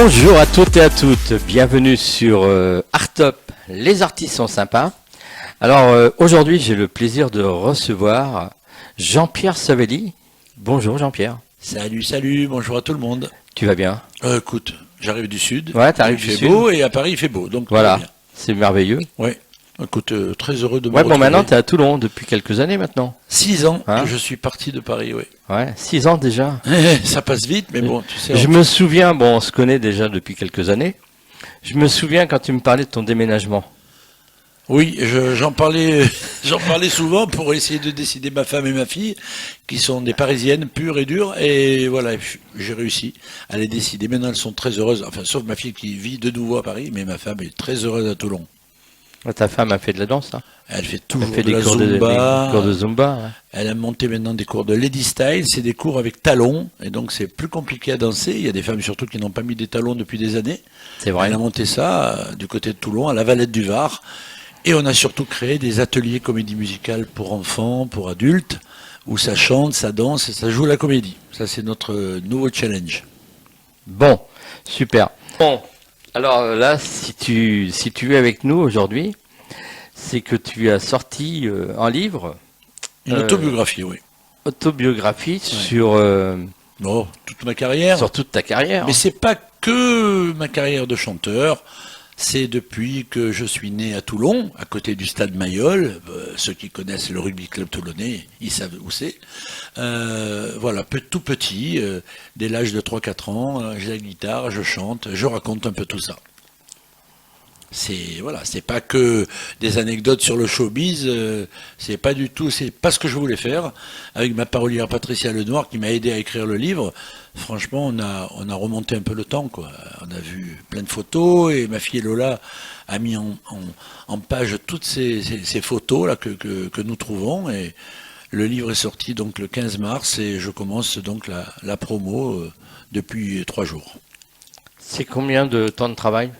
Bonjour à toutes et à toutes, bienvenue sur Artop, les artistes sont sympas. Alors aujourd'hui j'ai le plaisir de recevoir Jean-Pierre Savelli. Bonjour Jean-Pierre. Salut, bonjour à tout le monde. Tu vas bien? Écoute, j'arrive du sud, Ouais, t'arrives il du fait sud. beau et à Paris il fait beau, donc Voilà, tout va bien. c'est merveilleux. Ouais. Écoute, très heureux de me Ouais, bon retrouver. maintenant t'es à Toulon depuis quelques années maintenant. 6 ans Hein que je suis parti de Paris, oui. Ouais, 6 ans déjà. Ça passe vite, mais bon, tu sais. Je me souviens, bon on se connaît déjà depuis quelques années, je me souviens quand tu me parlais de ton déménagement. Oui, j'en parlais, j'en parlais souvent pour essayer de décider ma femme et ma fille, qui sont des Parisiennes pures et dures, et voilà, j'ai réussi à les décider. Maintenant, elles sont très heureuses, enfin, sauf ma fille qui vit de nouveau à Paris, mais ma femme est très heureuse à Toulon. Ta femme a fait de la danse, hein? Elle fait Elle toujours fait de la des Zumba. cours de Zumba. Ouais. Elle a monté maintenant des cours de Lady Style, c'est des cours avec talons, et donc c'est plus compliqué à danser. Il y a des femmes surtout qui n'ont pas mis des talons depuis des années. C'est vrai. Elle a monté ça du côté de Toulon, à la Valette du Var. Et on a surtout créé des ateliers comédie musicale pour enfants, pour adultes, où ça chante, ça danse et ça joue la comédie. Ça, c'est notre nouveau challenge. Bon, super. Bon, alors là, si tu es avec nous aujourd'hui, c'est que tu as sorti un livre, Une autobiographie, oui. autobiographie sur, Bon, toute ma carrière. sur toute ta carrière. Mais c'est pas que ma carrière de chanteur. C'est depuis que je suis né à Toulon, à côté du stade Mayol. Ceux qui connaissent le rugby club toulonnais, ils savent où c'est. Voilà, tout petit, dès l'âge de 3-4 ans, j'ai la guitare, je chante, je raconte un peu tout ça. C'est pas que des anecdotes sur le showbiz, c'est pas du tout, c'est pas ce que je voulais faire. Avec ma parolière Patricia Lenoir qui m'a aidé à écrire le livre, franchement on a remonté un peu le temps, quoi. On a vu plein de photos et ma fille Lola a mis en page toutes ces photos là que nous trouvons, et le livre est sorti donc le 15 mars et je commence donc la promo depuis 3 jours. C'est combien de temps de travail?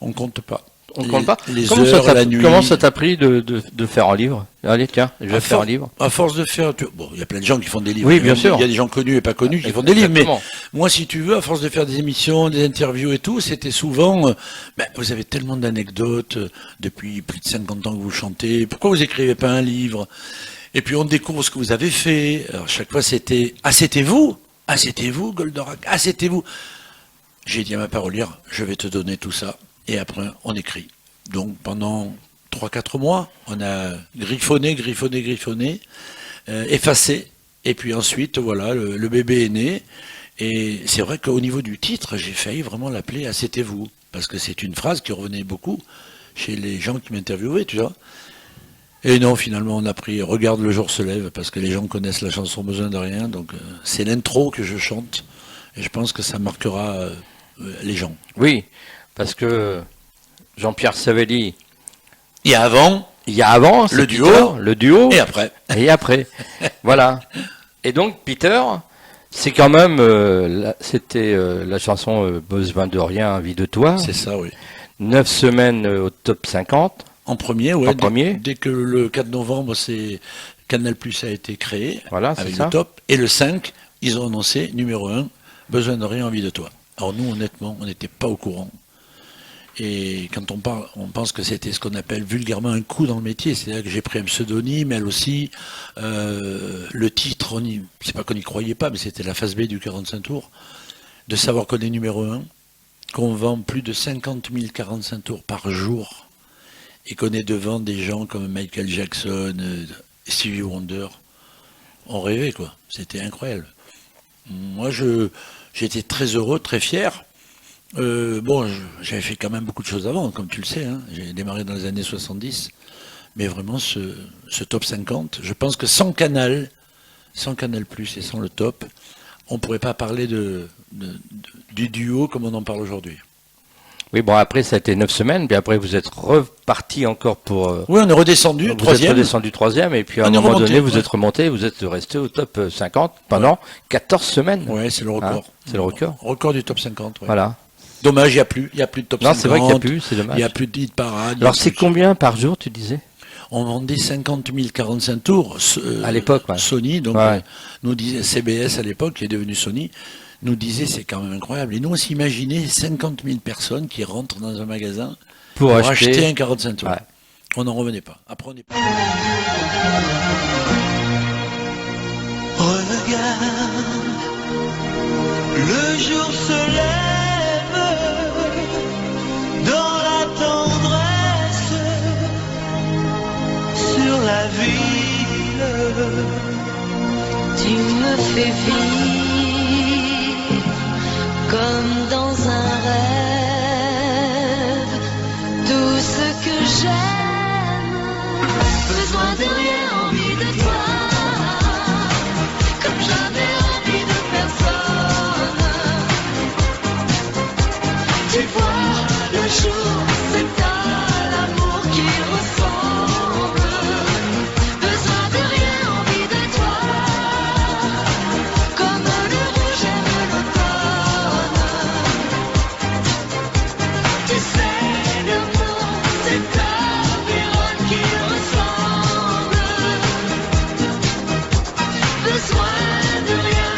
On compte pas. On compte pas. Les Comment heures, ça la t'a, nuit. comment ça t'a pris de faire un livre? Allez, tiens, je vais faire un livre. À force de faire... Bon, il y a plein de gens qui font des livres. Oui, bien sûr. Il y a des gens connus et pas connus qui font des livres. Mais Exactement. moi, si tu veux, à force de faire des émissions, des interviews et tout, c'était souvent... vous avez tellement d'anecdotes depuis plus de 50 ans que vous chantez. Pourquoi vous écrivez pas un livre? Et puis on découvre ce que vous avez fait. Alors chaque fois, c'était... Ah, c'était vous? Ah, c'était vous, Goldorak? Ah, c'était vous? J'ai dit à ma parolière, je vais te donner tout ça. Et après, on écrit. Donc pendant 3-4 mois, on a griffonné, effacé. Et puis ensuite, voilà, le bébé est né. Et c'est vrai qu'au niveau du titre, j'ai failli vraiment l'appeler « Ah, c'était vous ». Parce que c'est une phrase qui revenait beaucoup chez les gens qui m'interviewaient, tu vois. Et non, finalement, on a pris « Regarde, le jour se lève », parce que les gens connaissent la chanson « Besoin de rien ». Donc c'est l'intro que je chante. Et je pense que ça marquera les gens. Oui, parce que Jean-Pierre Savelli, Il y a avant, c'est Le Peter, duo. le duo, et après. et après. Voilà. Et donc, Peter, c'est quand même, c'était la chanson Besoin de rien, vie de toi. C'est ça, oui. 9 semaines au top 50. En premier, ouais. En premier. Dès que le 4 novembre, Canal Plus a été créé, Voilà, c'est avec ça. le top. Et le 5, ils ont annoncé numéro 1, Besoin de rien, envie de toi. Alors nous, honnêtement, on n'était pas au courant. Et quand on parle, on pense que c'était ce qu'on appelle vulgairement un coup dans le métier. C'est-à-dire que j'ai pris un pseudonyme, elle aussi. Le titre, c'est pas qu'on n'y croyait pas, mais c'était la phase B du 45 tours. De savoir qu'on est numéro 1, qu'on vend plus de 50 000 45 tours par jour, et qu'on est devant des gens comme Michael Jackson, Stevie Wonder. On rêvait, quoi. C'était incroyable. Moi, j'étais très heureux, très fier. J'avais fait quand même beaucoup de choses avant, comme tu le sais. Hein. J'ai démarré dans les années 70. Mais vraiment, ce top 50, je pense que sans Canal Plus et sans le top, on ne pourrait pas parler du duo comme on en parle aujourd'hui. Oui, bon, après, ça a été 9 semaines, puis après, vous êtes reparti encore pour... Oui, on est redescendu, vous troisième. êtes redescendu troisième, et puis à un On est moment remonté, donné, vous ouais. êtes remonté, vous êtes resté au top 50 pendant 14 semaines. Ouais, c'est le record. Hein, c'est le record. Record du top 50, ouais. Voilà. Dommage, il n'y a plus de top 50. Non, c'est vrai qu'il n'y a plus, c'est dommage. Il n'y a plus de hit parade. Alors, c'est combien par jour, tu disais? On vendait 50 000 45 tours. À l'époque, ouais. Sony, donc Ouais. nous disait CBS à l'époque, qui est devenu Sony, nous disait c'est quand même incroyable. Et nous, on s'imaginait 50 000 personnes qui rentrent dans un magasin Pour acheter un 45 tours. Ouais. On n'en revenait pas. Après, on est pas. Regarde, le jour se lève dans la tendresse sur la ville. Tu me fais vivre comme dans un rêve. Tout ce que j'aime, besoin de rien, envie de toi. Comme j'avais envie de personne. Tu vois, le jour, c'est à l'amour qui ressemble. Besoin de rien, envie de toi. Comme le rouge aime l'automne. Tu sais, l'amour, c'est à Vérone qui ressemble. Besoin de rien,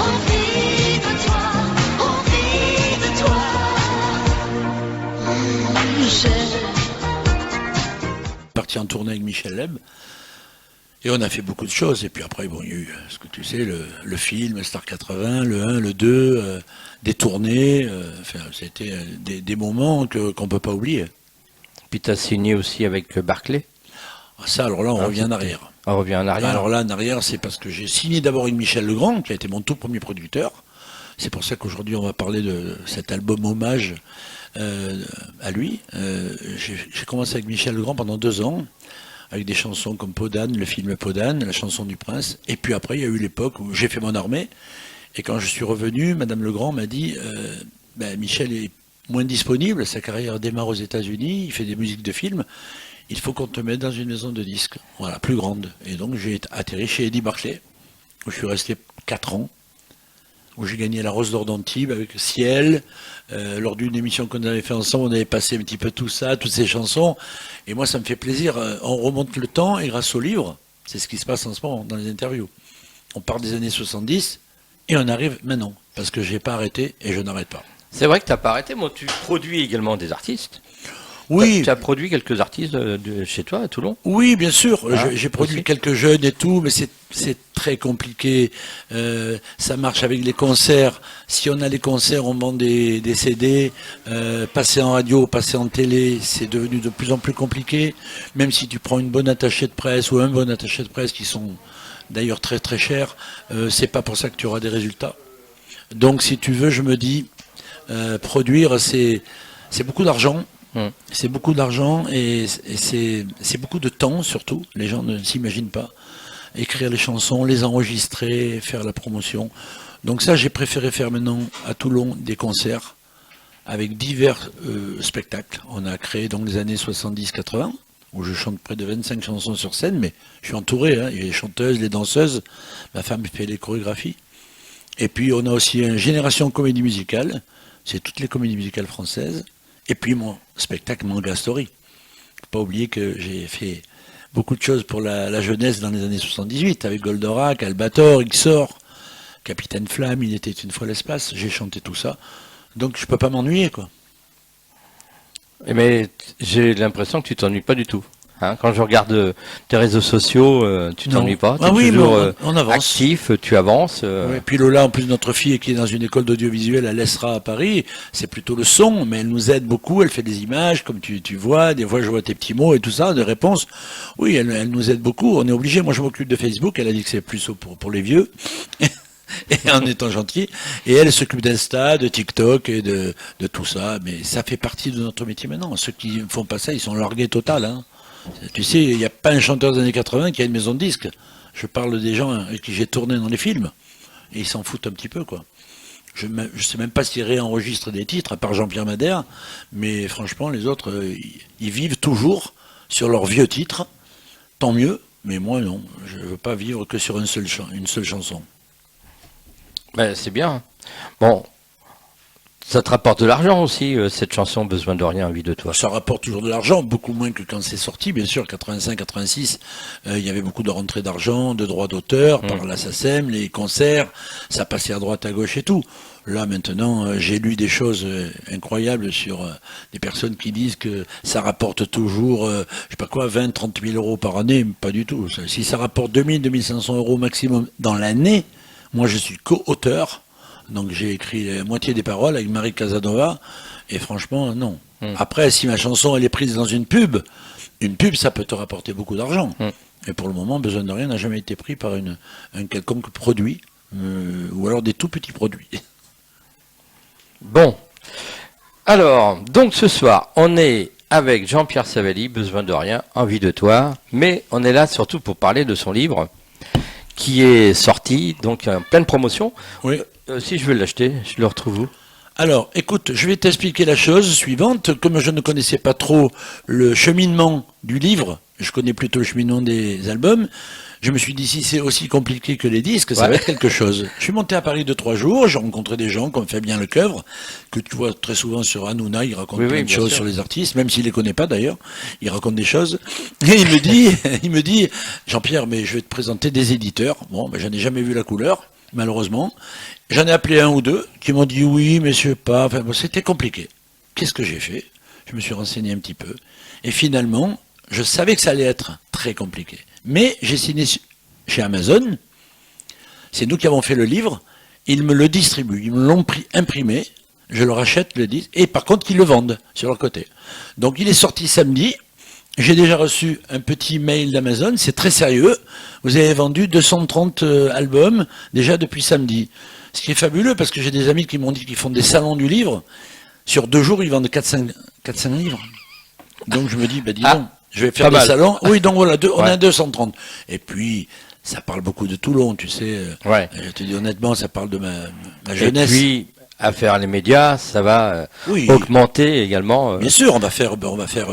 envie de toi, envie de toi. J'aime. Parti en tournée avec Michel Leb. Et on a fait beaucoup de choses. Et puis après, bon, il y a eu, ce que tu sais, le film, Star 80, le 1, le 2, des tournées. Enfin, c'était des moments qu'on ne peut pas oublier. Puis tu as signé aussi avec Barclay. Ah, ça, alors là, on revient en arrière. On revient en arrière. Alors là, en arrière, c'est parce que j'ai signé d'abord avec Michel Legrand, qui a été mon tout premier producteur. C'est pour ça qu'aujourd'hui, on va parler de cet album hommage à lui. J'ai commencé avec Michel Legrand pendant 2 ans, avec des chansons comme Podane, le film Podane, la chanson du prince. Et puis après, il y a eu l'époque où j'ai fait mon armée. Et quand je suis revenu, Madame Legrand m'a dit Michel est moins disponible, sa carrière démarre aux États-Unis, il fait des musiques de films. Il faut qu'on te mette dans une maison de disques, voilà, plus grande. Et donc j'ai atterri chez Eddie Barclay, où je suis resté 4 ans, où j'ai gagné la Rose d'Or d'Antibes avec Ciel. Lors d'une émission qu'on avait fait ensemble, on avait passé un petit peu tout ça, toutes ces chansons. Et moi, ça me fait plaisir. On remonte le temps et grâce au livre, c'est ce qui se passe en ce moment dans les interviews. On part des années 70 et on arrive maintenant, parce que j'ai pas arrêté et je n'arrête pas. C'est vrai que tu n'as pas arrêté. Moi, tu produis également des artistes. Oui. Tu as produit quelques artistes chez toi à Toulon. Oui, bien sûr. Ah, j'ai produit aussi. quelques jeunes et tout, mais c'est très compliqué. Ça marche avec les concerts. Si on a les concerts, on vend des CD. Passer en radio, passer en télé, c'est devenu de plus en plus compliqué. Même si tu prends une bonne attachée de presse ou un bon attaché de presse qui sont d'ailleurs très très chers, c'est pas pour ça que tu auras des résultats. Donc si tu veux, je me dis, produire, c'est beaucoup d'argent. C'est beaucoup d'argent et c'est beaucoup de temps surtout. Les gens ne s'imaginent pas. Écrire les chansons, les enregistrer, faire la promotion. Donc ça, j'ai préféré faire maintenant à Toulon des concerts avec divers spectacles. On a créé donc les années 70-80 où je chante près de 25 chansons sur scène, mais je suis entouré. Il y a les chanteuses, les danseuses. Ma femme fait les chorégraphies. Et puis on a aussi une génération comédie musicale. C'est toutes les comédies musicales françaises. Et puis mon spectacle Manga Story. Faut pas oublier que j'ai fait beaucoup de choses pour la jeunesse dans les années 78, avec Goldorak, Albator, Xor, Capitaine Flamme, Il était une fois l'espace. J'ai chanté tout ça. Donc je peux pas m'ennuyer, quoi. Mais j'ai l'impression que tu t'ennuies pas du tout. Hein, quand je regarde tes réseaux sociaux, tu t'ennuies pas. Tu es toujours on avance. actif, tu avances. Et puis Lola, en plus notre fille qui est dans une école d'audiovisuel, elle laissera à Paris, c'est plutôt le son, mais elle nous aide beaucoup, elle fait des images, comme tu vois, des fois je vois tes petits mots et tout ça, des réponses. Oui, elle nous aide beaucoup, on est obligé, moi je m'occupe de Facebook, elle a dit que c'est plus pour les vieux. Et en étant gentil, et elle s'occupe d'Insta, de TikTok et de tout ça, mais ça fait partie de notre métier maintenant. Ceux qui ne font pas ça, ils sont largués total, hein. Tu sais, il n'y a pas un chanteur des années 80 qui a une maison de disques. Je parle des gens avec qui j'ai tourné dans les films. Et ils s'en foutent un petit peu, quoi. Je ne sais même pas s'ils réenregistrent des titres, à part Jean-Pierre Madère. Mais franchement, les autres, ils vivent toujours sur leurs vieux titres. Tant mieux. Mais moi, non. Je ne veux pas vivre que sur une seule chanson. Ben, c'est bien. Bon, Ça te rapporte de l'argent aussi, cette chanson Besoin de rien, envie de toi. Ça rapporte toujours de l'argent, beaucoup moins que quand c'est sorti, bien sûr, 85, 86, il y avait beaucoup de rentrées d'argent, de droits d'auteur, par la SACEM, les concerts, ça passait à droite, à gauche et tout. Là, maintenant, j'ai lu des choses incroyables sur des personnes qui disent que ça rapporte toujours, je sais pas quoi, 20, 30 000 euros par année. Pas du tout. Si ça rapporte 2000, 2500 euros maximum dans l'année, moi je suis co-auteur, donc j'ai écrit la moitié des paroles avec Marie Casanova, et franchement, non. Après, si ma chanson elle est prise dans une pub, ça peut te rapporter beaucoup d'argent. Et pour le moment, Besoin de rien n'a jamais été pris par un quelconque produit, ou alors des tout petits produits. Bon, alors, donc ce soir, on est avec Jean-Pierre Savelli, Besoin de rien, envie de toi, mais on est là surtout pour parler de son livre qui est sorti, donc en pleine promotion. Oui. Si je veux l'acheter, je le retrouve où? Alors, écoute, je vais t'expliquer la chose suivante. Comme je ne connaissais pas trop le cheminement du livre, je connais plutôt le cheminement des albums, je me suis dit, si c'est aussi compliqué que les disques, ça va être quelque chose. Je suis monté à Paris 2-3 jours, j'ai rencontré des gens comme Fabien Lecoeuvre, que tu vois très souvent sur Hanouna, il raconte plein de choses sur les artistes, même s'il les connaît pas d'ailleurs, il raconte des choses. Et il me dit, Jean-Pierre, mais je vais te présenter des éditeurs. Bon, ben, j'en ai jamais vu la couleur, malheureusement. J'en ai appelé un ou deux qui m'ont dit oui, mais je sais pas. Enfin, bon, c'était compliqué. Qu'est-ce que j'ai fait? Je me suis renseigné un petit peu. Et finalement, je savais que ça allait être très compliqué. Mais j'ai signé chez Amazon. C'est nous qui avons fait le livre. Ils me le distribuent. Ils me l'ont imprimé. Je leur achète le disque. Et par contre, ils le vendent sur leur côté. Donc, il est sorti samedi. J'ai déjà reçu un petit mail d'Amazon. C'est très sérieux. Vous avez vendu 230 albums déjà depuis samedi. Ce qui est fabuleux parce que j'ai des amis qui m'ont dit qu'ils font des salons du livre. Sur 2 jours, ils vendent 4-5 livres. Donc je me dis, bah dis donc, je vais faire des salons. Oui, donc voilà, on a 230. Et puis, ça parle beaucoup de Toulon, tu sais. Je te dis honnêtement, ça parle de ma jeunesse. Et puis, à faire les médias, ça va augmenter également. Bien sûr, on va faire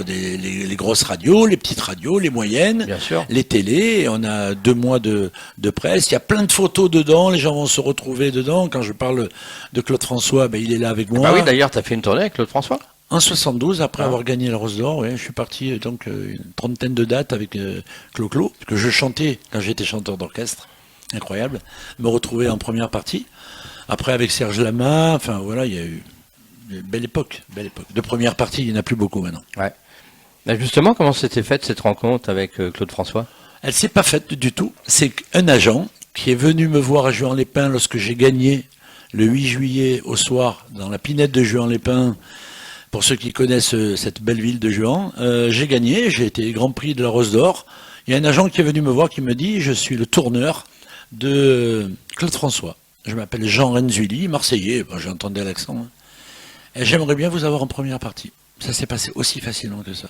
les grosses radios, les petites radios, les moyennes, bien sûr. Les télés. On a 2 mois de presse. Il y a plein de photos dedans. Les gens vont se retrouver dedans. Quand je parle de Claude François, ben, il est là avec moi. Bah oui, d'ailleurs, tu as fait une tournée avec Claude François. En 72, après avoir gagné la Rose d'Or, je suis parti donc une trentaine de dates avec Clo-Clo, que je chantais quand j'étais chanteur d'orchestre. Incroyable. Me retrouver en première partie. Après, avec Serge Lama, enfin voilà, il y a eu une belle époque. De première partie, il n'y en a plus beaucoup maintenant. Ouais. Mais justement, comment s'était faite cette rencontre avec Claude François? Elle s'est pas faite du tout. C'est un agent qui est venu me voir à Juan-les-Pins lorsque j'ai gagné le 8 juillet au soir dans la Pinette de Juan-les-Pins. Pour ceux qui connaissent cette belle ville de Juan, j'ai gagné, j'ai été Grand Prix de la Rose d'Or. Il y a un agent qui est venu me voir qui me dit, je suis le tourneur de Claude François. Je m'appelle Jean Renzulli, Marseillais, j'entendais l'accent. Hein. Et j'aimerais bien vous avoir en première partie. Ça s'est passé aussi facilement que ça.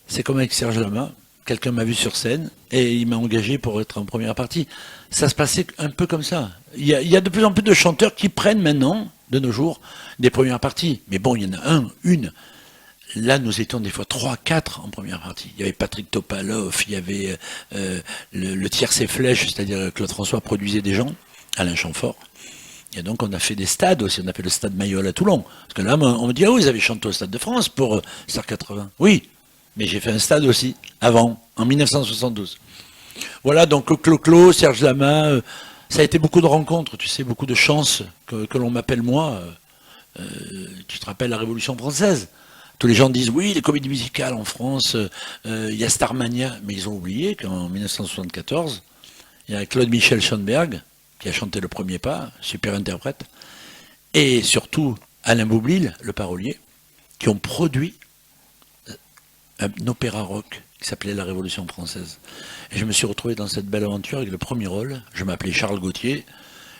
C'est comme avec Serge Lama, quelqu'un m'a vu sur scène et il m'a engagé pour être en première partie. Ça se passait un peu comme ça. Il y a de plus en plus de chanteurs qui prennent maintenant, de nos jours, des premières parties. Mais bon, il y en a une. Là, nous étions des fois 3, 4 en première partie. Il y avait Patrick Topalov, il y avait le Tierce et Flèche, c'est-à-dire Claude François produisait des gens. Alain Chamfort. Et donc on a fait des stades aussi, on a fait le stade Mayol à Toulon. Parce que là, on me dit, ah oui, vous avez chanté au Stade de France pour Star 80. Oui, mais j'ai fait un stade aussi, avant, en 1972. Voilà, donc Clo-Clo, Serge Lama, ça a été beaucoup de rencontres, tu sais, beaucoup de chances que l'on m'appelle moi. Tu te rappelles la Révolution française? Tous les gens disent, oui, les comédies musicales en France, il y a Starmania, mais ils ont oublié qu'en 1974, il y a Claude Michel Schoenberg, qui a chanté le premier pas, super interprète, et surtout Alain Boublil, le parolier, qui ont produit un opéra rock qui s'appelait La Révolution française. Et je me suis retrouvé dans cette belle aventure avec le premier rôle. Je m'appelais Charles Gauthier,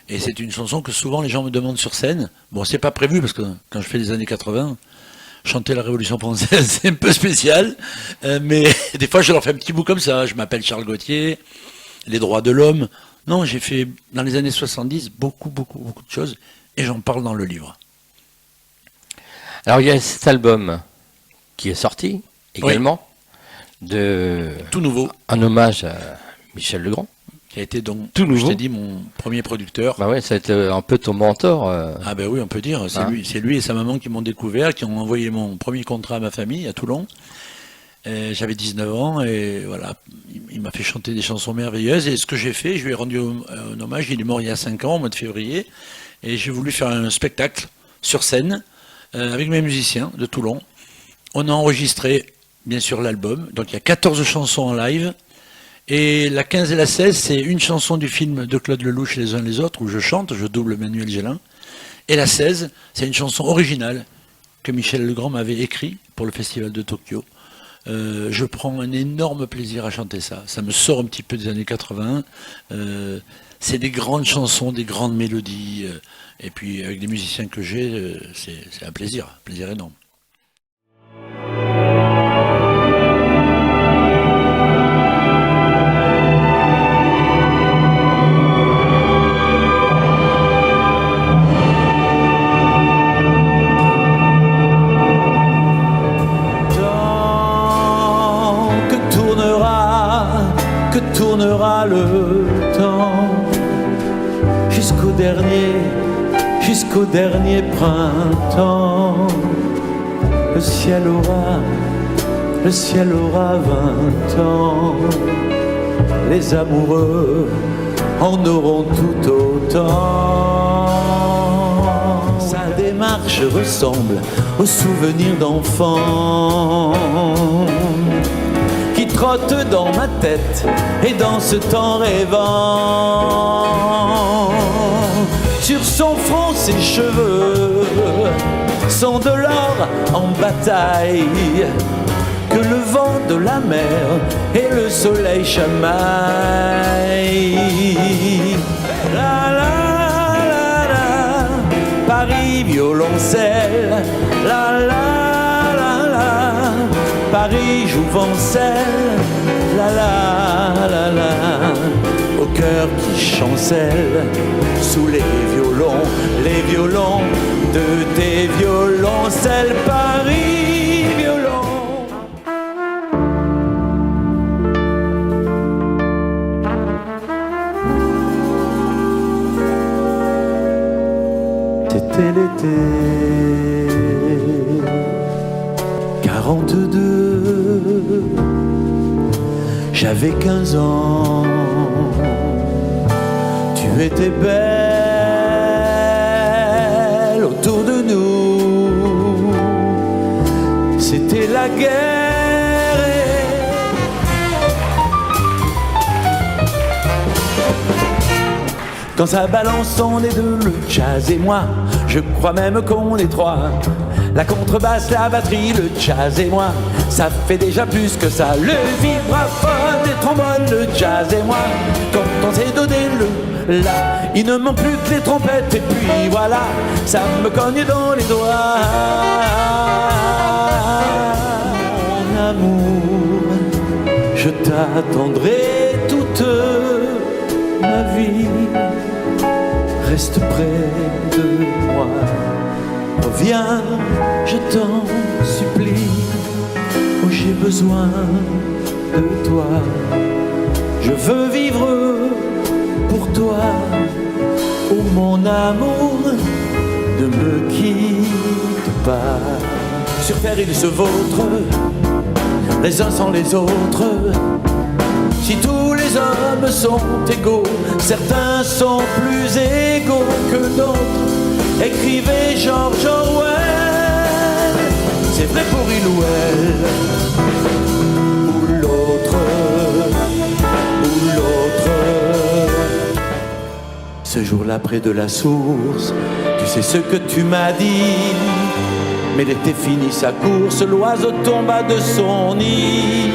et c'est une chanson que souvent les gens me demandent sur scène. Bon, c'est pas prévu, parce que quand je fais les années 80, chanter La Révolution française, c'est un peu spécial, mais des fois je leur fais un petit bout comme ça. Je m'appelle Charles Gauthier, les droits de l'homme. Non, j'ai fait, dans les années 70, beaucoup de choses, et j'en parle dans le livre. Alors, il y a cet album qui est sorti, également, de... Tout nouveau. Un hommage à Michel Legrand. qui a été donc, Tout comme je nouveau. t'ai dit, mon premier producteur. Bah ouais, ça a été un peu ton mentor. Ah ben oui, on peut dire, Hein. c'est lui et sa maman qui m'ont découvert, qui ont envoyé mon premier contrat à ma famille, à Toulon. J'avais 19 ans et voilà, il m'a fait chanter des chansons merveilleuses. Et ce que j'ai fait, je lui ai rendu un hommage. Il est mort il y a 5 ans, au mois de février. Et j'ai voulu faire un spectacle sur scène avec mes musiciens de Toulon. On a enregistré, bien sûr, l'album. Donc il y a 14 chansons en live. Et la 15 et la 16, c'est une chanson du film de Claude Lelouch, Les uns les autres, où je chante, je double Manuel Gélin. Et la 16, c'est une chanson originale que Michel Legrand m'avait écrite pour le Festival de Tokyo. Je prends un énorme plaisir à chanter ça. Ça me sort un petit peu des années 80. C'est des grandes chansons, des grandes mélodies. Et puis avec les musiciens que j'ai, c'est un plaisir énorme. Tournera le temps jusqu'au dernier printemps. Le ciel aura 20 ans. Les amoureux en auront tout autant. Sa démarche ressemble aux souvenirs d'enfants qui trotte dans ma tête et dans ce temps rêvant. Sur son front, ses cheveux sont de l'or en bataille que le vent de la mer et le soleil chamaillent. La la la la, Paris violoncelle, la la. Paris jouvencelle, la la la la, au cœur qui chancelle, sous les violons de tes violoncelles, Paris violon. C'était l'été 42, j'avais 15 ans, tu étais belle autour de nous, c'était la guerre. Quand ça balance, on est deux, le jazz et moi, je crois même qu'on est trois. La contrebasse, la batterie, le jazz et moi, ça fait déjà plus que ça. Le vibraphone, les trombones, le jazz et moi, quand on s'est donné le la, il ne manque plus que les trompettes et puis voilà, ça me cogne dans les doigts. Mon amour, je t'attendrai toute ma vie. Reste près de moi. Reviens, je t'en supplie. Oh, j'ai besoin de toi. Je veux vivre pour toi. Oh, mon amour, ne me quitte pas. Sur terre, ils se vautrent, les uns sans les autres. Si tous les hommes sont égaux, certains sont plus égaux que d'autres. Écrivait George Orwell. C'est vrai pour il ou elle, ou l'autre, ou l'autre. Ce jour-là près de la source, tu sais ce que tu m'as dit. Mais l'été finit sa course, l'oiseau tomba de son nid.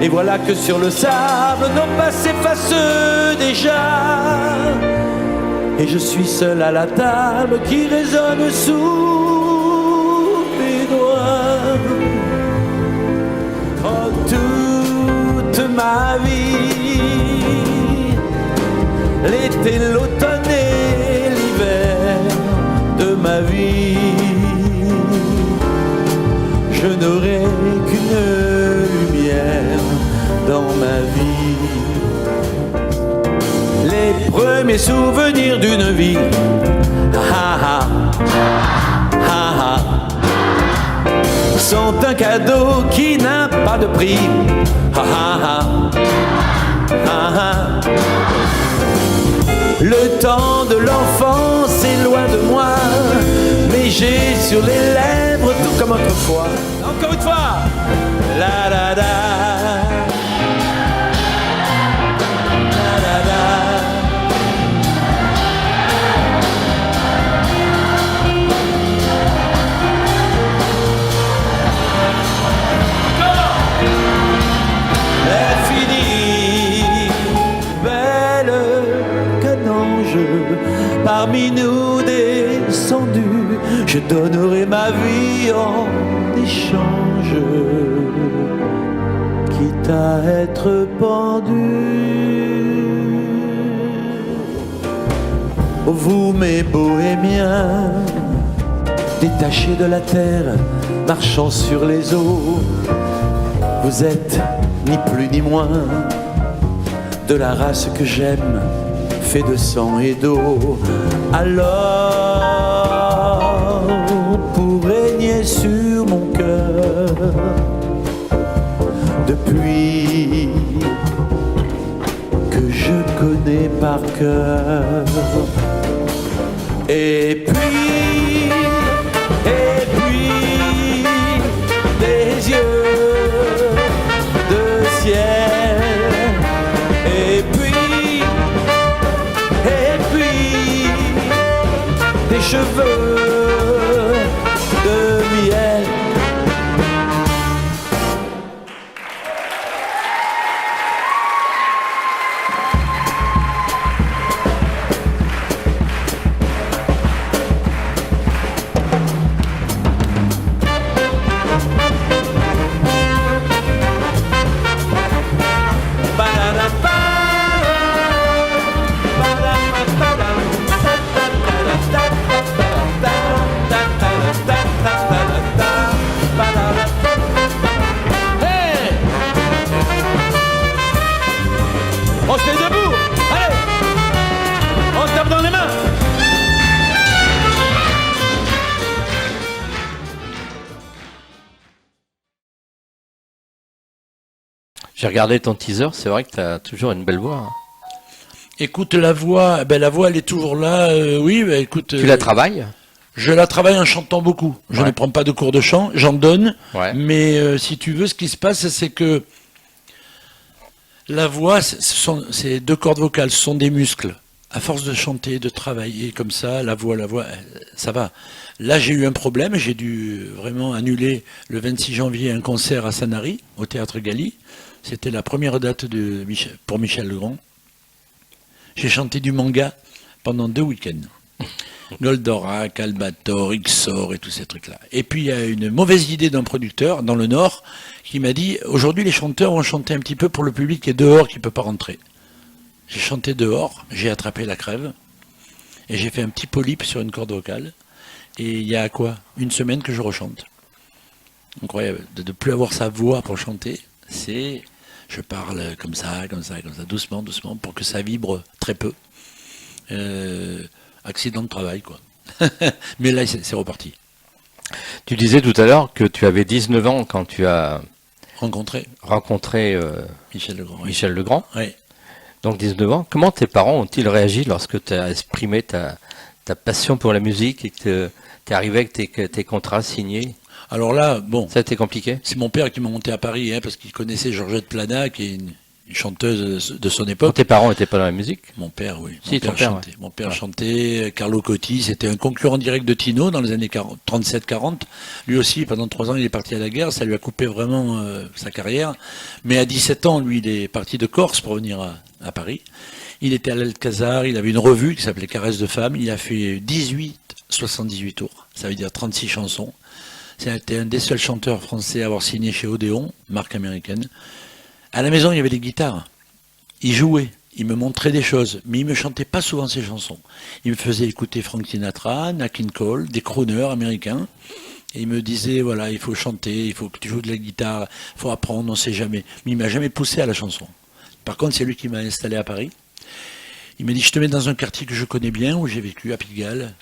Et voilà que sur le sable, nos pas s'effacent déjà. Et je suis seul à la table qui résonne sous mes doigts. Oh, toute ma vie, l'été, l'automne et l'hiver de ma vie, je n'aurai qu'une lumière dans ma vie. mes souvenirs d'une vie. Ah, ah, ah, ah, sont un cadeau qui n'a pas de prix. Ah, ah, ah, ah, ah. Le temps de l'enfance est loin de moi, mais j'ai sur les lèvres tout comme autrefois. Encore une fois. La la la. La la la. L'infini, belle qu'un ange, parmi nous descendu, je donnerai ma vie en échange, quitte à être pendu. Vous mes bohémiens, détachés de la terre, marchant sur les eaux, vous êtes ni plus ni moins de la race que j'aime, fait de sang et d'eau. Alors, pour régner sur mon cœur, depuis que je connais par cœur, et puis, des yeux de ciel, et puis, des cheveux de miel. On se met debout. Allez, on se tape dans les mains. J'ai regardé ton teaser, c'est vrai que tu as toujours une belle voix. Hein. Écoute, la voix, la voix, elle est toujours là. Oui, écoute. Tu la travailles? Je la travaille en chantant beaucoup. Je ne prends pas de cours de chant, j'en donne. Ouais. Mais si tu veux, ce qui se passe, c'est que la voix, c'est deux cordes vocales, ce sont des muscles. À force de chanter, de travailler comme ça, la voix, ça va. Là, j'ai eu un problème, j'ai dû vraiment annuler le 26 janvier un concert à Sanary, au Théâtre Galy. C'était la première date pour Michel Legrand. J'ai chanté du manga pendant 2 week-ends. Goldorak, Albator, Ixor et tous ces trucs-là. Et puis il y a une mauvaise idée d'un producteur dans le Nord qui m'a dit « Aujourd'hui les chanteurs vont chanter un petit peu pour le public qui est dehors, qui ne peut pas rentrer ». J'ai chanté dehors, j'ai attrapé la crève et j'ai fait un petit polype sur une corde vocale. Et il y a quoi? 1 semaine que je rechante. Incroyable, de ne plus avoir sa voix pour chanter, c'est... Je parle comme ça, doucement, pour que ça vibre très peu. Accident de travail, quoi. Mais là, c'est reparti. Tu disais tout à l'heure que tu avais 19 ans quand tu as rencontré Michel Legrand. Michel Legrand. Oui. Donc 19 ans. Comment tes parents ont-ils réagi lorsque tu as exprimé ta passion pour la musique et que tu es arrivé avec tes contrats signés? Alors là, bon... Ça a été compliqué? C'est mon père qui m'a monté à Paris, parce qu'il connaissait Georgette Plana, qui est une chanteuse de son époque. Tes parents n'étaient pas dans la musique? Mon père, oui. Si, ton père, chantait. Mon père chantait, Carlo Cotti, c'était un concurrent direct de Tino dans les années 37-40. Lui aussi, pendant 3 ans, il est parti à la guerre, ça lui a coupé vraiment sa carrière. Mais à 17 ans, lui, il est parti de Corse pour venir à Paris. Il était à l'Alcazar, il avait une revue qui s'appelait Caresse de femme, il a fait 78 tours, ça veut dire 36 chansons. C'était un des seuls chanteurs français à avoir signé chez Odéon, marque américaine. À la maison, il y avait des guitares. Il jouait, il me montrait des choses, mais il ne me chantait pas souvent ses chansons. Il me faisait écouter Frank Sinatra, Nat King Cole, des crooners américains. Et il me disait, voilà, il faut chanter, il faut que tu joues de la guitare, il faut apprendre, on ne sait jamais. Mais il ne m'a jamais poussé à la chanson. Par contre, c'est lui qui m'a installé à Paris. Il m'a dit, je te mets dans un quartier que je connais bien, où j'ai vécu, à Pigalle.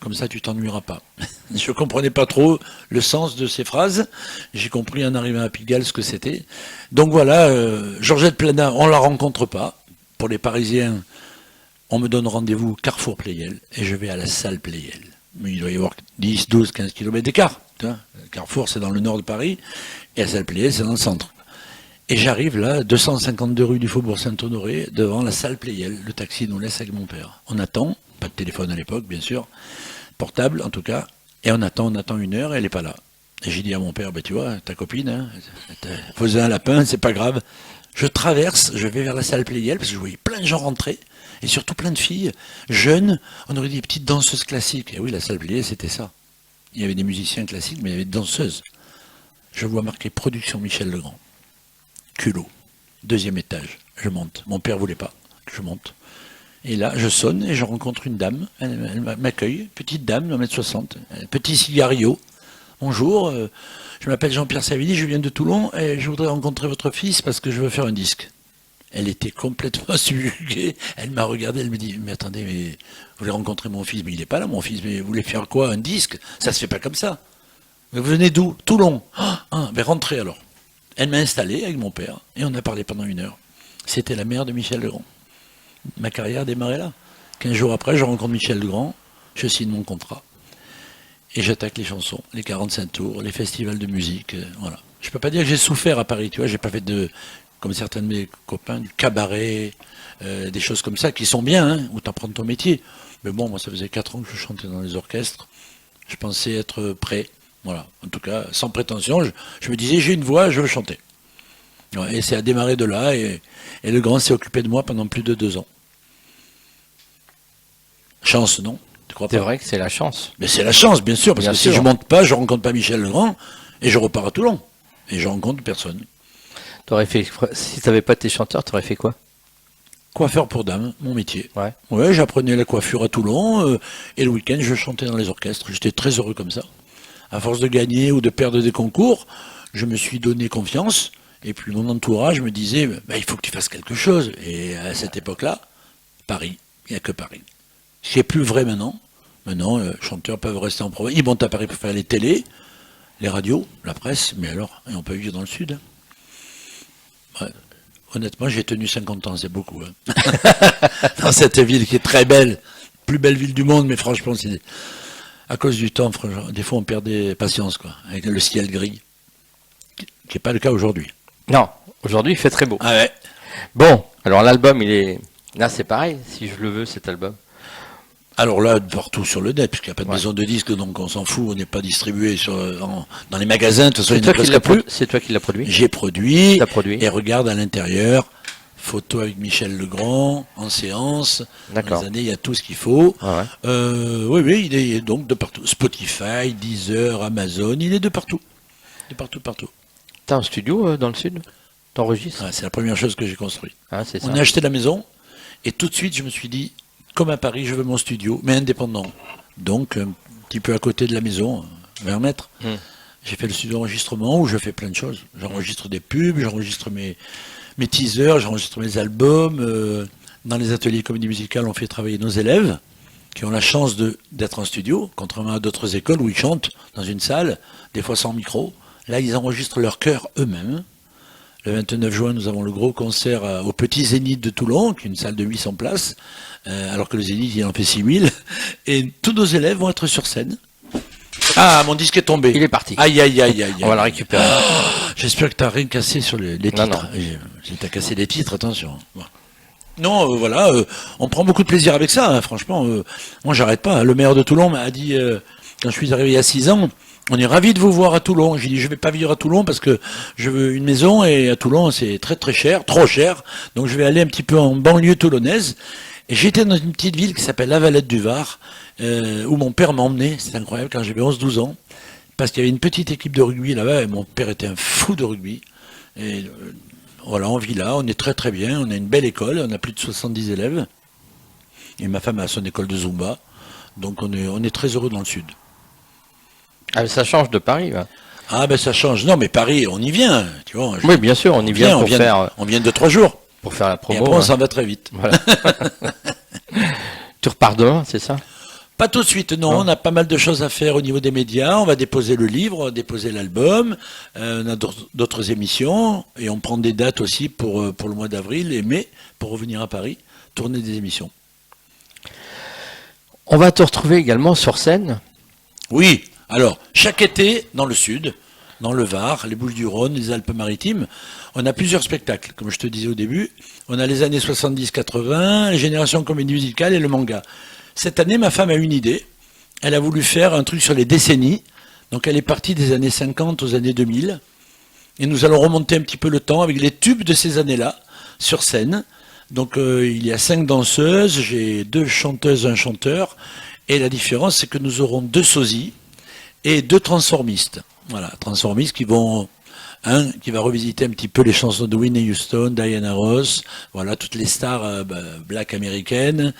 Comme ça, tu t'ennuieras pas. Je comprenais pas trop le sens de ces phrases. J'ai compris en arrivant à Pigalle ce que c'était. Donc voilà, Georgette Plana, on la rencontre pas. Pour les Parisiens, on me donne rendez-vous Carrefour Pleyel et je vais à la salle Pleyel. Mais il doit y avoir 10, 12, 15 km d'écart. Carrefour, c'est dans le nord de Paris et la salle Pleyel, c'est dans le centre. Et j'arrive là, 252 rue du Faubourg Saint-Honoré, devant la salle Pleyel. Le taxi nous laisse avec mon père. On attend. Pas de téléphone à l'époque, bien sûr, portable en tout cas, et on attend 1 heure et elle n'est pas là. Et j'ai dit à mon père, tu vois, ta copine, hein, faisait un lapin, c'est pas grave. Je traverse, je vais vers la salle Pleyel, parce que je voyais plein de gens rentrer, et surtout plein de filles, jeunes, on aurait dit des petites danseuses classiques. Et oui, la salle Pleyel, c'était ça. Il y avait des musiciens classiques, mais il y avait des danseuses. Je vois marqué Production Michel Legrand. Culot. 2e étage. Je monte. Mon père voulait pas que je monte. Et là, je sonne et je rencontre une dame. Elle m'accueille, petite dame, 1m60, petit cigario. Bonjour, je m'appelle Jean-Pierre Savelli, je viens de Toulon et je voudrais rencontrer votre fils parce que je veux faire un disque. Elle était complètement subjuguée. Elle m'a regardé, elle me dit, mais attendez, mais vous voulez rencontrer mon fils? Mais il n'est pas là, mon fils, mais vous voulez faire quoi? Un disque? Ça se fait pas comme ça. Mais vous venez d'où? Toulon. Ben rentrez alors. Elle m'a installé avec mon père et on a parlé pendant 1 heure. C'était la mère de Michel Legrand. Ma carrière démarrait là. 15 jours après, je rencontre Michel Legrand, je signe mon contrat. Et j'attaque les chansons, les 45 tours, les festivals de musique, voilà. Je peux pas dire que j'ai souffert à Paris, tu vois, j'ai pas fait comme certains de mes copains, du cabaret, des choses comme ça, qui sont bien, hein, où tu apprends ton métier. Mais bon, moi, ça faisait 4 ans que je chantais dans les orchestres. Je pensais être prêt, voilà. En tout cas, sans prétention, je me disais, j'ai une voix, je veux chanter. Ouais, et c'est à démarrer de là, et Legrand s'est occupé de moi pendant plus de 2 ans. Chance, non? Tu crois pas? C'est vrai que c'est la chance. Mais c'est la chance, bien sûr, parce que si je monte pas, je rencontre pas Michel Legrand, et je repars à Toulon. Et je rencontre personne. Si tu n'avais pas été chanteur, tu aurais fait quoi? Coiffeur pour dames, mon métier. Ouais. Ouais, j'apprenais la coiffure à Toulon, et le week-end, je chantais dans les orchestres. J'étais très heureux comme ça. À force de gagner ou de perdre des concours, je me suis donné confiance. Et puis mon entourage me disait, il faut que tu fasses quelque chose. Et à cette époque-là, Paris, il n'y a que Paris. Ce qui est plus vrai maintenant. Maintenant, les chanteurs peuvent rester en province. Ils montent à Paris pour faire les télés, les radios, la presse, mais alors, et on peut vivre dans le sud. Ouais. Honnêtement, j'ai tenu 50 ans, c'est beaucoup. Hein. Dans cette ville qui est très belle, plus belle ville du monde, mais franchement, c'est à cause du temps, des fois on perdait patience, quoi, avec le ciel gris, qui n'est pas le cas aujourd'hui. Non, aujourd'hui il fait très beau. Ah ouais. Bon, alors l'album, il est... Là c'est pareil, si je le veux cet album. Alors là, partout sur le net, puisqu'il n'y a pas de maison de disques, donc on s'en fout, on n'est pas distribué dans les magasins, de toute façon, il n'y en a presque plus. C'est toi qui l'as produit? J'ai produit, produit, et regarde à l'intérieur, photo avec Michel Legrand, en séance, dans les années, il y a tout ce qu'il faut. Ah ouais. Oui, il est donc de partout. Spotify, Deezer, Amazon, il est de partout. De partout, partout. T'as un studio dans le sud? T'enregistres? C'est la première chose que j'ai construite. Ah, c'est ça. On a acheté la maison, et tout de suite, je me suis dit, comme à Paris, je veux mon studio, mais indépendant. Donc, un petit peu à côté de la maison, 20 mètres. J'ai fait le studio d'enregistrement où je fais plein de choses. J'enregistre des pubs, j'enregistre mes teasers, j'enregistre mes albums. Dans les ateliers comédie musicale, on fait travailler nos élèves qui ont la chance d'être en studio, contrairement à d'autres écoles où ils chantent dans une salle, des fois sans micro. Là, ils enregistrent leur chœur eux-mêmes. Le 29 juin, nous avons le gros concert au Petit Zénith de Toulon, qui est une salle de 800 places, alors que le Zénith, il en fait 6000. Et tous nos élèves vont être sur scène. Ah, mon disque est tombé. Il est parti. Aïe, aïe, aïe, aïe. On va le récupérer. J'espère que tu n'as rien cassé sur les titres. Non. Si tu as cassé les titres, attention. Bon. Non, voilà, on prend beaucoup de plaisir avec ça, hein, franchement. Moi, j'arrête pas. Le maire de Toulon m'a dit, quand je suis arrivé il y a 6 ans, on est ravis de vous voir à Toulon. J'ai dit, je vais pas vivre à Toulon parce que je veux une maison et à Toulon, c'est très très cher, trop cher. Donc je vais aller un petit peu en banlieue toulonnaise. Et j'étais dans une petite ville qui s'appelle La Valette du Var, où mon père m'a emmené, c'est incroyable, quand j'avais 11-12 ans, parce qu'il y avait une petite équipe de rugby là-bas, et mon père était un fou de rugby. Et voilà, on vit là, on est très très bien, on a une belle école, on a plus de 70 élèves, et ma femme a son école de Zumba, donc on est très heureux dans le sud. Ah, mais ça change de Paris. Ouais. Ah ben ça change, non mais Paris, on y vient, tu vois. Oui, bien sûr, on y vient pour faire... On vient de 3 jours. Pour faire la Et promo. après, on hein. s'en va très vite. Voilà. Tu repars demain, c'est ça? Pas tout de suite, non. Non. On a pas mal de choses à faire au niveau des médias. On va déposer le livre, on va déposer l'album. On a d'autres émissions. Et on prend des dates aussi pour le mois d'avril et mai, pour revenir à Paris, tourner des émissions. On va te retrouver également sur scène. Oui, alors, chaque été, dans le sud, dans le Var, les Bouches-du-Rhône, les Alpes-Maritimes, on a plusieurs spectacles, comme je te disais au début. On a les années 70-80, les générations comédie musicale et le manga. Cette année, ma femme a une idée. Elle a voulu faire un truc sur les décennies. Donc elle est partie des années 50 aux années 2000. Et nous allons remonter un petit peu le temps avec les tubes de ces années-là, sur scène. Donc il y a 5 danseuses, j'ai 2 chanteuses, 1 chanteur. Et la différence, c'est que nous aurons 2 sosies et 2 transformistes. Voilà, transformistes qui vont... Un qui va revisiter un petit peu les chansons de Whitney Houston, Diana Ross, voilà, toutes les stars black américaines,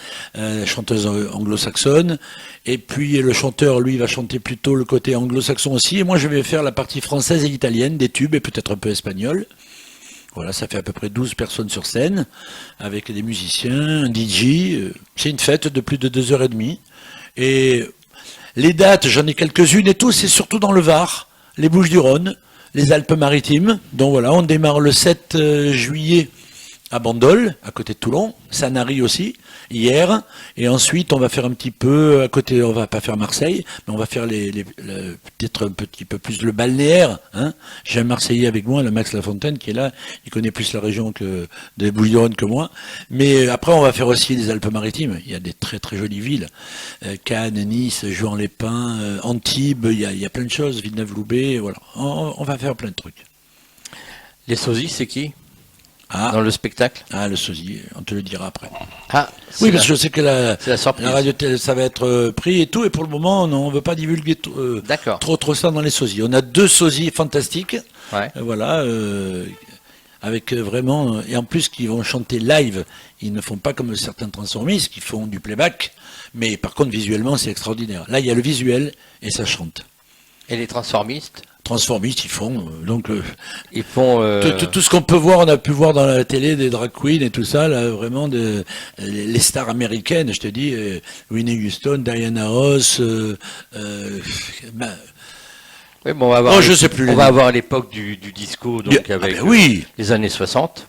chanteuses anglo-saxonnes. Et puis le chanteur, lui, va chanter plutôt le côté anglo-saxon aussi. Et moi, je vais faire la partie française et italienne, des tubes et peut-être un peu espagnol. Voilà, ça fait à peu près 12 personnes sur scène, avec des musiciens, un DJ. C'est une fête de plus de 2h30. Et les dates, j'en ai quelques-unes et tout, c'est surtout dans le Var, les Bouches-du-Rhône, les Alpes-Maritimes. Donc voilà, on démarre le 7 juillet à Bandol, à côté de Toulon, Sanary aussi, hier, et ensuite on va faire un petit peu, à côté, on va pas faire Marseille, mais on va faire peut-être un petit peu plus le balnéaire, hein. J'ai un Marseillais avec moi, le Max Lafontaine, qui est là, il connaît plus la région des Bouches-du-Rhône que moi, mais après on va faire aussi les Alpes-Maritimes, il y a des très très jolies villes, Cannes, Nice, Juan-les-Pins, Antibes, il y a plein de choses, Villeneuve-Loubet, voilà, on va faire plein de trucs. Les sosies, c'est qui? Ah, Dans le spectacle? ah, le sosie, on te le dira après. Ah, Oui, c'est parce que je sais que la surprise. radio télé, ça va être pris et tout, et pour le moment, on ne veut pas divulguer D'accord. trop ça dans les sosies. On a 2 sosies fantastiques, Ouais. voilà, avec vraiment, et en plus qui vont chanter live. Ils ne font pas comme certains transformistes qui font du playback, mais par contre visuellement c'est extraordinaire. Là, il y a le visuel et ça chante. Et les transformistes? Transformistes, ils font Ils font. tout ce qu'on peut voir, on a pu voir dans la télé des drag queens et tout ça, là, vraiment les stars américaines, je te dis, Whitney Houston, Diana Ross, Oui, bon, on va avoir, je sais plus on les va noms. avoir l'époque du disco, donc avec oui, les années 60.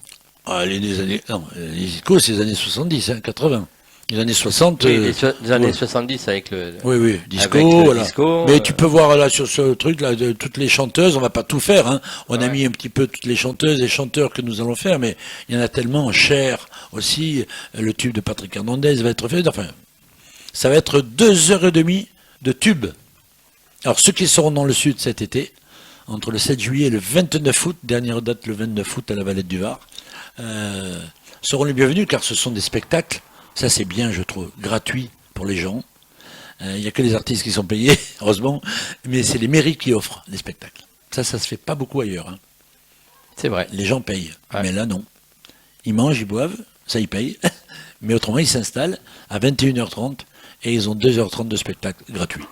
les années, non, les discos, c'est les années 70, hein, 80. Les années 60. Oui, les années ouais. 70 avec le. Oui, disco, avec le voilà. disco, Mais tu peux voir là sur ce truc là, toutes les chanteuses, on va pas tout faire, hein. On a mis un petit peu toutes les chanteuses et chanteurs que nous allons faire, mais il y en a tellement. Cher aussi, le tube de Patrick Hernandez va être fait. Enfin, ça va être 2h30 de tube. Alors ceux qui seront dans le sud cet été, entre le 7 juillet et le 29 août, dernière date le 29 août à la Valette du Var, seront les bienvenus car ce sont des spectacles. Ça c'est bien, je trouve, gratuit pour les gens. Il n'y a que les artistes qui sont payés, heureusement, mais c'est les mairies qui offrent les spectacles. Ça se fait pas beaucoup ailleurs, hein. C'est vrai. Les gens payent, Ouais. mais là non. Ils mangent, ils boivent, ça ils payent, mais autrement ils s'installent à 21h30 et ils ont 2h30 de spectacle gratuit.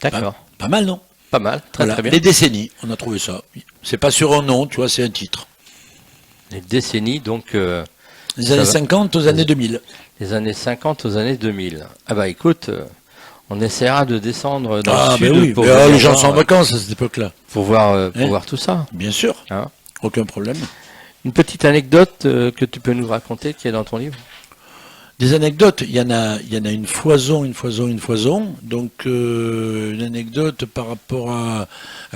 D'accord. Pas mal, non? Pas mal. Très Voilà. très bien. Les décennies, on a trouvé ça. C'est pas sur un nom, tu vois, c'est un titre. Les décennies, donc Les Ça années va. 50 aux années 2000. les années 50 aux années 2000. Ah bah écoute, on essaiera de descendre dans Ah, le sud ben oui, pour, mais, venir les gens voir, sont en vacances à cette époque-là. pour voir Hein tout ça. Bien sûr, Hein. aucun problème. Une petite anecdote que tu peux nous raconter qui est dans ton livre? Des anecdotes, il y en a une foison. Donc, une anecdote par rapport à